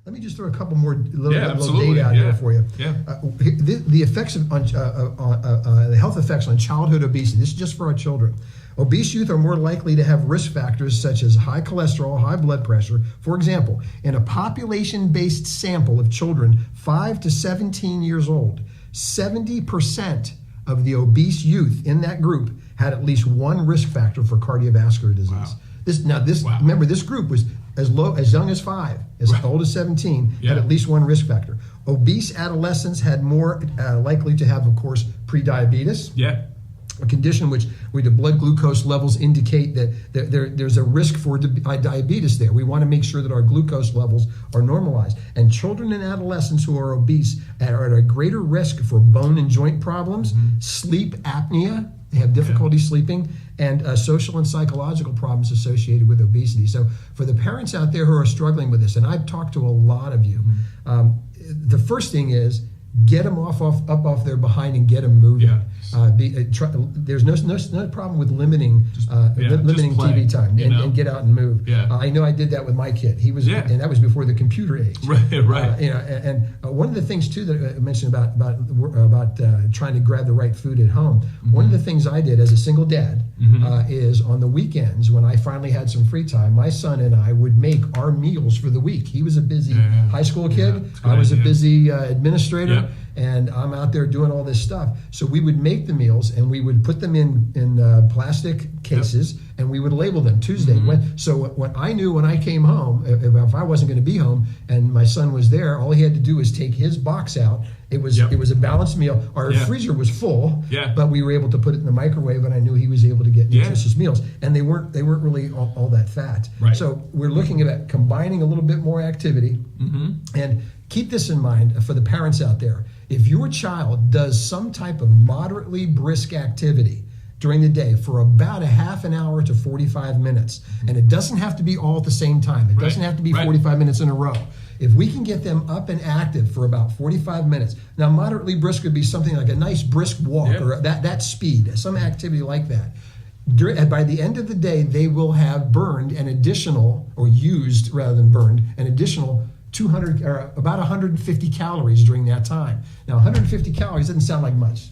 Let me just throw a couple more little absolutely. data out there for you. Yeah. The effects on the health effects on childhood obesity. This is just for our children. Obese youth are more likely to have risk factors such as high cholesterol, high blood pressure. For example, in a population-based sample of children 5 to 17 years old, 70% of the obese youth in that group had at least one risk factor for cardiovascular disease. Wow. Remember, this group was as young as 5, as old as 17, had at least one risk factor. Obese adolescents had more likely to have, of course, prediabetes. Yeah. A condition where the blood glucose levels indicate that there's a risk for diabetes there. We want to make sure that our glucose levels are normalized. And children and adolescents who are obese are at a greater risk for bone and joint problems, sleep apnea, they have difficulty sleeping, and social and psychological problems associated with obesity. So for the parents out there who are struggling with this, and I've talked to a lot of you, the first thing is get them up off their behind and get them moving. Yeah. There's no problem with limiting TV time and get out and move. Yeah. I know I did that with my kid. He was, and that was before the computer age. Right. And one of the things too that I mentioned about trying to grab the right food at home. One of the things I did as a single dad is on the weekends when I finally had some free time, my son and I would make our meals for the week. He was a busy high school kid. I was a busy administrator. Yeah. And I'm out there doing all this stuff. So we would make the meals and we would put them in plastic cases and we would label them Tuesday. So what I knew when I came home, if I wasn't going to be home and my son was there, all he had to do was take his box out. It was a balanced meal. Our freezer was full, but we were able to put it in the microwave, and I knew he was able to get nutritious meals. And they weren't really all that fat. Right. So we're looking at combining a little bit more activity, and keep this in mind for the parents out there. If your child does some type of moderately brisk activity during the day for about a half an hour to 45 minutes, and it doesn't have to be all at the same time. It doesn't have to be 45 minutes in a row. If we can get them up and active for about 45 minutes, now moderately brisk would be something like a nice brisk walk or that speed, some activity like that. By the end of the day, they will have burned an additional, or used rather than burned, an additional 200 or about 150 calories during that time. Now 150 calories doesn't sound like much,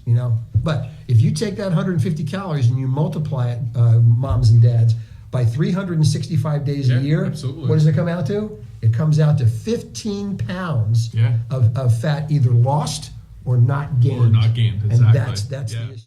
but if you take that 150 calories and you multiply it, moms and dads, by 365 days a year, what does it come out to? It comes out to 15 pounds of fat either lost or not gained. Exactly. And that's the issue.